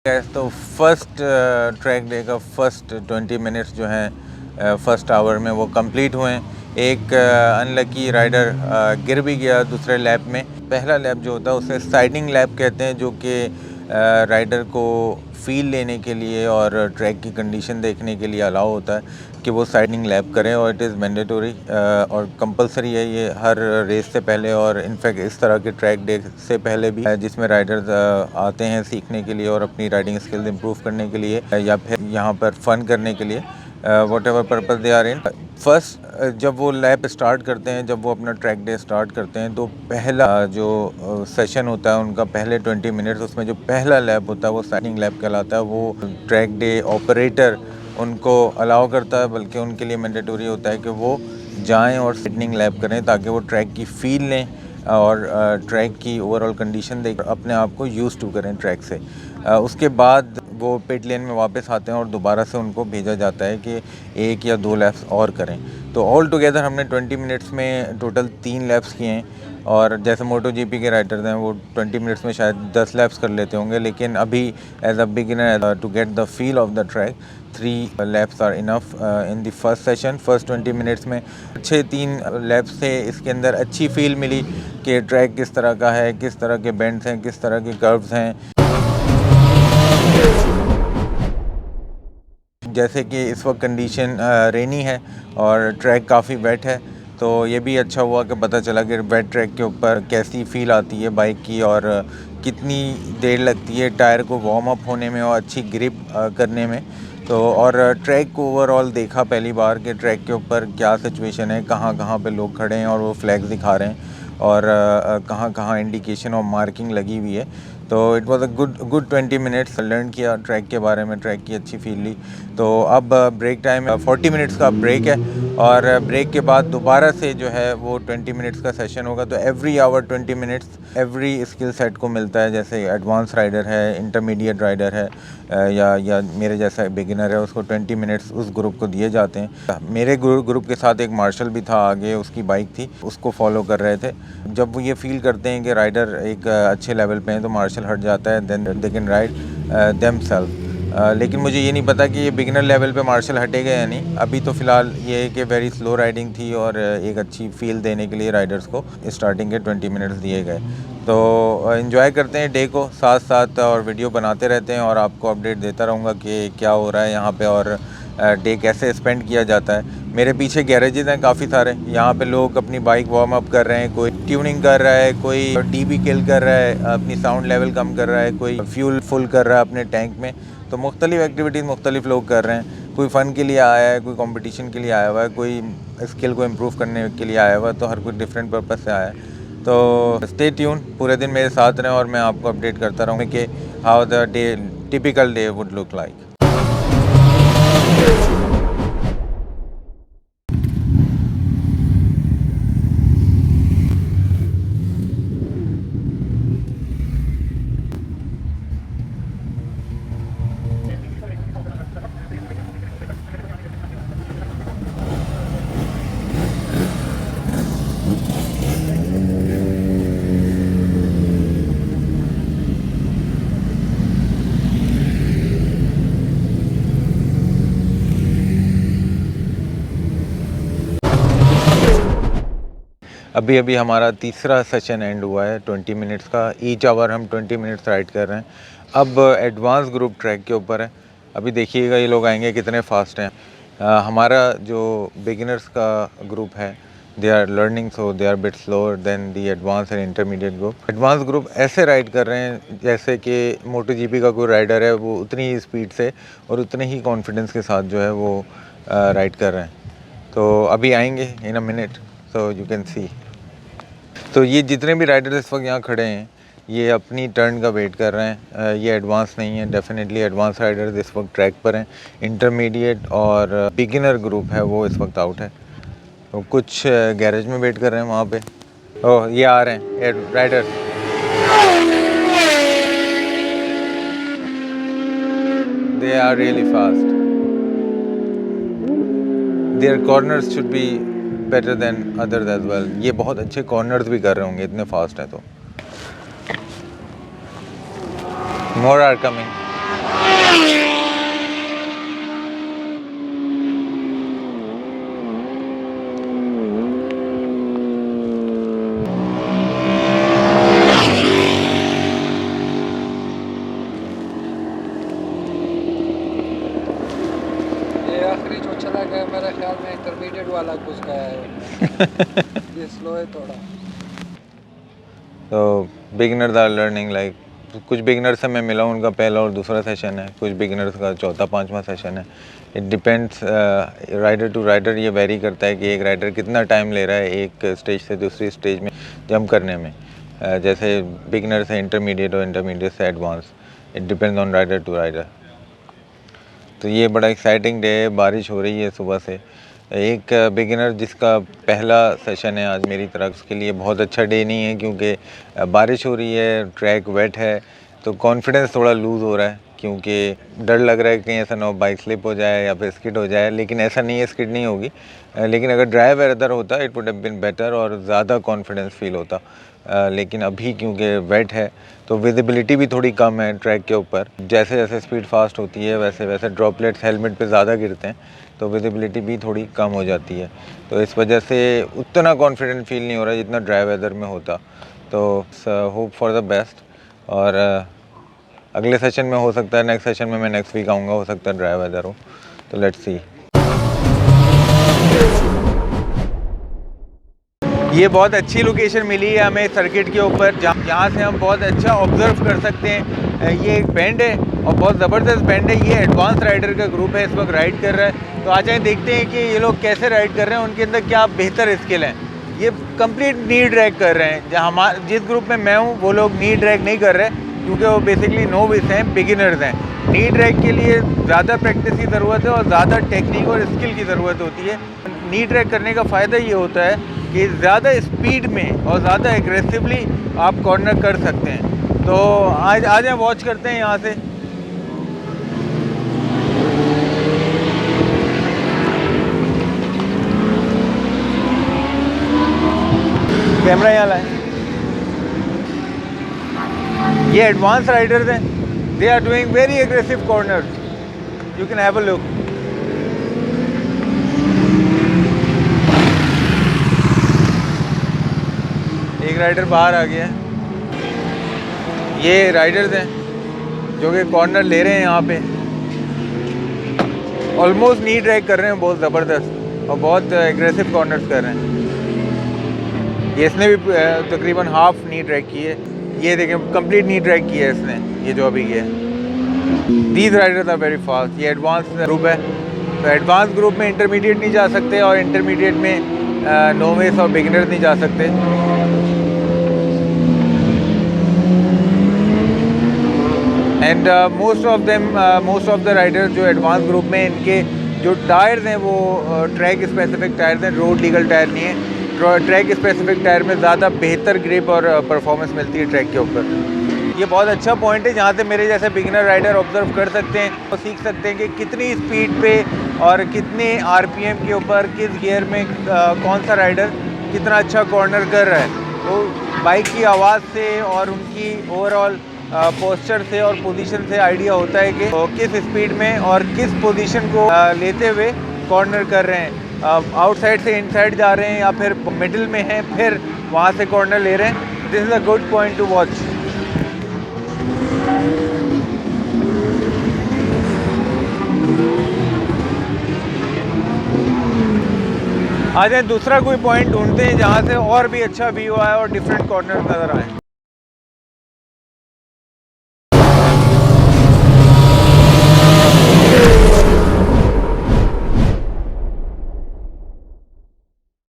Gas तो first track day का first 20 minutes जो हैं फर्स्ट आवर में वो कंप्लीट हुए हैं। एक अनलकी राइडर गिर भी गया दूसरे लैप में। पहला लैप जो होता है उसे साइडिंग लैप कहते हैं, जो कि राइडर को फील लेने के लिए और ट्रैक की कंडीशन देखने के लिए अलाउ होता है कि वो साइडिंग लैप करें, और इट इज़ मैंडेटरी और कंपलसरी है ये हर रेस से पहले, और इनफैक्ट इस तरह के ट्रैक डे से पहले भी जिसमें राइडर्स आते हैं सीखने के लिए और अपनी राइडिंग स्किल्स इंप्रूव करने के लिए या फिर यहाँ पर फ़न करने के लिए, whatever purpose they are in. First जब वो लैप स्टार्ट करते हैं, जब वो अपना ट्रैक डे स्टार्ट करते हैं, तो पहला जो सेशन होता है उनका, पहले 20 मिनट्स, उसमें जो पहला लैप होता है वो साइडिंग लैप कहलाता है। वो ट्रैक डे ऑपरेटर उनको अलाउ करता है, बल्कि उनके लिए मैंडेटरी होता है कि वो जाएं और साइडिंग लैप करें, ताकि वो ट्रैक की फ़ील लें और ट्रैक की ओवरऑल कंडीशन देख अपने आप को यूज़ टू करें ट्रैक से। उसके बाद वो पिट लेन में वापस आते हैं और दोबारा से उनको भेजा जाता है कि 1 या 2 लैप्स और करें। तो ऑल टुगेदर हमने 20 मिनट्स में टोटल 3 लैप्स किए हैं, और जैसे मोटो जीपी के राइडर्स हैं वो 20 मिनट्स में शायद 10 लैप्स कर लेते होंगे, लेकिन अभी as a beginner to get the feel of the track 3 laps are enough in the first session. First 20 minutes में अच्छे 3 लैप्स से इसके अंदर अच्छी फील मिली कि ट्रैक किस तरह का है, किस तरह के बेंड्स हैं, किस तरह के कर्व्स हैं। जैसे कि इस वक्त कंडीशन रेनी है और ट्रैक काफ़ी वेट है, तो ये भी अच्छा हुआ कि पता चला कि वेट ट्रैक के ऊपर कैसी फ़ील आती है बाइक की, और कितनी देर लगती है टायर को वार्म अप होने में और अच्छी ग्रिप करने में। तो और ट्रैक को ओवरऑल देखा पहली बार कि ट्रैक के ऊपर क्या सिचुएशन है, कहाँ कहाँ पे लोग खड़े हैं और वो फ्लैग्स दिखा रहे हैं, और कहाँ कहाँ इंडिकेशन और मार्किंग लगी हुई है। तो it was a good 20 minutes, learn किया ट्रैक के बारे में, ट्रैक की अच्छी फील ली। तो अब ब्रेक टाइम 40 मिनट्स का ब्रेक है, और ब्रेक के बाद दोबारा से जो है वो 20 मिनट्स का सेशन होगा। तो every hour 20 minutes every skill set को मिलता है, जैसे एडवांस राइडर है, इंटरमीडिएट राइडर है, या मेरे जैसा बिगिनर है, उसको 20 मिनट्स उस ग्रुप को दिए जाते हैं। मेरे ग्रुप के साथ एक मार्शल भी था आगे, उसकी बाइक थी, उसको फॉलो कर रहे थे। जब वो ये फील करते हैं कि राइडर एक अच्छे लेवल पे हैं, तो मार्शल हट जाता है, then they can ride themselves. लेकिन मुझे ये नहीं पता कि ये बिगिनर लेवल पे मार्शल हटेगा या नहीं। अभी तो फ़िलहाल ये है कि वेरी स्लो राइडिंग थी, और एक अच्छी फील देने के लिए राइडर्स को स्टार्टिंग के 20 मिनट्स दिए गए। तो एंजॉय करते हैं डे को साथ साथ, और वीडियो बनाते रहते हैं, और आपको अपडेट देता रहूँगा कि क्या हो रहा है यहाँ पे, और डे कैसे स्पेंड किया जाता है। मेरे पीछे गैरेजेस हैं काफ़ी सारे, यहाँ पे लोग अपनी बाइक वार्म अप कर रहे हैं, कोई ट्यूनिंग कर रहा है, कोई डीबी किल कर रहा है, अपनी साउंड लेवल कम कर रहा है, कोई फ्यूल फुल कर रहा है अपने टैंक में। तो मुख्तलिफ एक्टिविटीज़ मुख्तलिफ लोग कर रहे हैं। कोई फ़न के लिए आया है, कोई कंपटीशन के लिए आया हुआ है, कोई स्किल को इम्प्रूव करने के लिए आया हुआ है, तो हर कोई डिफरेंट पर्पज़ से आया है। तो स्टे ट्यून, पूरे दिन मेरे साथ रहें, और मैं आपको अपडेट करता रहूँगा कि how the day typical day would look like. अभी अभी हमारा तीसरा सेशन एंड हुआ है 20 मिनट्स का। ईच आवर हम 20 मिनट्स राइड कर रहे हैं। अब एडवांस ग्रुप ट्रैक के ऊपर है। अभी देखिएगा ये लोग आएंगे कितने फास्ट हैं। हमारा जो बिगिनर्स का ग्रुप है, they are learning, so they are bit slower than the advance and intermediate group. Advance group ऐसे राइड कर रहे हैं जैसे कि मोटो जीपी का कोई राइडर है, वो उतनी ही स्पीड से और उतने ही कॉन्फिडेंस के साथ जो है वो राइड कर रहे हैं। तो अभी आएंगे in a minute, so you can see. तो ये जितने भी राइडर्स इस वक्त यहाँ खड़े हैं, ये अपनी टर्न का वेट कर रहे हैं। ये एडवांस नहीं है, डेफिनेटली एडवांस राइडर्स इस वक्त ट्रैक पर हैं। इंटरमीडिएट और बिगिनर ग्रुप है वो इस वक्त आउट है। तो कुछ गैरेज में वेट कर रहे हैं वहाँ पे। ओह, ये आ रहे हैं riders. They are really fast. Their corners should be better than others as well. ये बहुत अच्छे कॉर्नर्स भी कर रहे होंगे, इतने फास्ट हैं। तो मोर आर कमिंग। आखिरी जो चला गया मेरे ख्याल में इंटरमीडिएट वाला घुस गया है। ये स्लो है थोड़ा। तो बिगिनर्स आर लर्निंग लाइक, कुछ बिगिनर्स से मैं मिला हूँ, उनका पहला और दूसरा सेशन है, कुछ बिगिनर्स का चौथा पांचवा सेशन है। It depends rider to rider, ये वेरी करता है कि एक राइडर कितना टाइम ले रहा है एक स्टेज से दूसरी स्टेज में जंप करने में। जैसे बिगिनर से इंटरमीडिएट और इंटरमीडिएट से advance, it depends on rider to rider. तो ये बड़ा एक्साइटिंग डे है, बारिश हो रही है सुबह से। एक बिगिनर जिसका पहला सेशन है आज मेरी तरफ, उसके लिए बहुत अच्छा डे नहीं है, क्योंकि बारिश हो रही है, ट्रैक वेट है, तो कॉन्फिडेंस थोड़ा लूज़ हो रहा है, क्योंकि डर लग रहा है कि ऐसा ना हो बाइक स्लिप हो जाए या फिर स्किड हो जाए। लेकिन ऐसा नहीं है, स्किड नहीं होगी। लेकिन अगर ड्राई वेदर होता it would have been better और ज़्यादा कॉन्फिडेंस फील होता। लेकिन अभी क्योंकि वेट है तो विजिबिलिटी भी थोड़ी कम है ट्रैक के ऊपर। जैसे जैसे स्पीड फास्ट होती है वैसे वैसे ड्रॉपलेट्स हेलमेट पे ज़्यादा गिरते हैं, तो विजिबिलिटी भी थोड़ी कम हो जाती है। तो इस वजह से उतना कॉन्फिडेंट फील नहीं हो रहा है जितना ड्राई वेदर में होता। तो होप फॉर द बेस्ट। और अगले सेशन में हो सकता है, नेक्स्ट सेशन में मैं नेक्स्ट वीक आऊँगा, हो सकता है ड्राई वेदर हो, तो लेट्स सी। ये बहुत अच्छी लोकेशन मिली है हमें सर्किट के ऊपर, जहाँ से हम बहुत अच्छा ऑब्जर्व कर सकते हैं। ये एक बैंड है और बहुत ज़बरदस्त बैंड है। ये एडवांस राइडर का ग्रुप है, इस वक्त राइड कर रहा है। तो आज देखते हैं कि ये लोग कैसे राइड कर रहे हैं, उनके अंदर क्या बेहतर स्किल हैं। ये कंप्लीट नी ड्रैग कर रहे हैं। जहाँ जिस ग्रुप में मैं हूँ वो लोग नी ड्रैग नहीं कर रहे, क्योंकि वो बेसिकली नोविस हैं, बिगिनर्स हैं। नी ड्रैग के लिए ज़्यादा प्रैक्टिस की ज़रूरत है और ज़्यादा टेक्निक और स्किल की ज़रूरत होती है। नी ड्रैग करने का फ़ायदा ये होता है कि ज़्यादा स्पीड में और ज़्यादा एग्रेसिवली आप कॉर्नर कर सकते हैं। तो आज हम वॉच करते हैं यहाँ से। कैमरा यहाँ लाए। ये एडवांस राइडर्स हैं, they are doing very aggressive corners, you can have a look. एक राइडर बाहर आ गया है। ये राइडर्स हैं जो कि कॉर्नर ले रहे हैं यहाँ पे, ऑलमोस्ट नी ड्रैग कर रहे हैं बहुत ज़बरदस्त और बहुत एग्रेसिव कॉर्नर्स कर रहे हैं। ये इसने भी तकरीबन हाफ नी ड्रैग की है। ये देखें कंप्लीट नी ड्रैग की है इसने, ये जो अभी किया है। These riders are very fast. ये एडवांस ग्रुप है, तो एडवांस ग्रुप में इंटरमीडिएट नहीं जा सकते और इंटरमीडिएट में नोविस और बिगिनर्स नहीं जा सकते। And most of the Riders जो एडवांस ग्रुप में, इनके जो टायर्स हैं वो ट्रैक स्पेसिफिक टायर्स हैं, रोड लीगल टायर नहीं है। ट्रैक स्पेसिफिक टायर में ज़्यादा बेहतर ग्रिप और परफॉर्मेंस मिलती है ट्रैक के ऊपर। ये बहुत अच्छा पॉइंट है जहाँ से मेरे जैसे बिगिनर राइडर ऑब्जर्व कर सकते हैं और सीख सकते हैं कि कितनी स्पीड पे और कितने आरपीएम के ऊपर किस गियर में कौन सा राइडर कितना अच्छा कॉर्नर कर रहा है। तो बाइक की आवाज़ से और उनकी ओवरऑल पोस्चर से और पोजीशन से आइडिया होता है कि किस स्पीड में और किस पोजीशन को लेते हुए कॉर्नर कर रहे हैं। आउटसाइड से इनसाइड जा रहे हैं या फिर मिडिल में हैं, फिर वहाँ से कॉर्नर ले रहे हैं। This is a good point two watch. आज दूसरा कोई पॉइंट ढूंढते हैं जहाँ से और भी अच्छा व्यू आए और डिफरेंट कॉर्नर नज़र आए।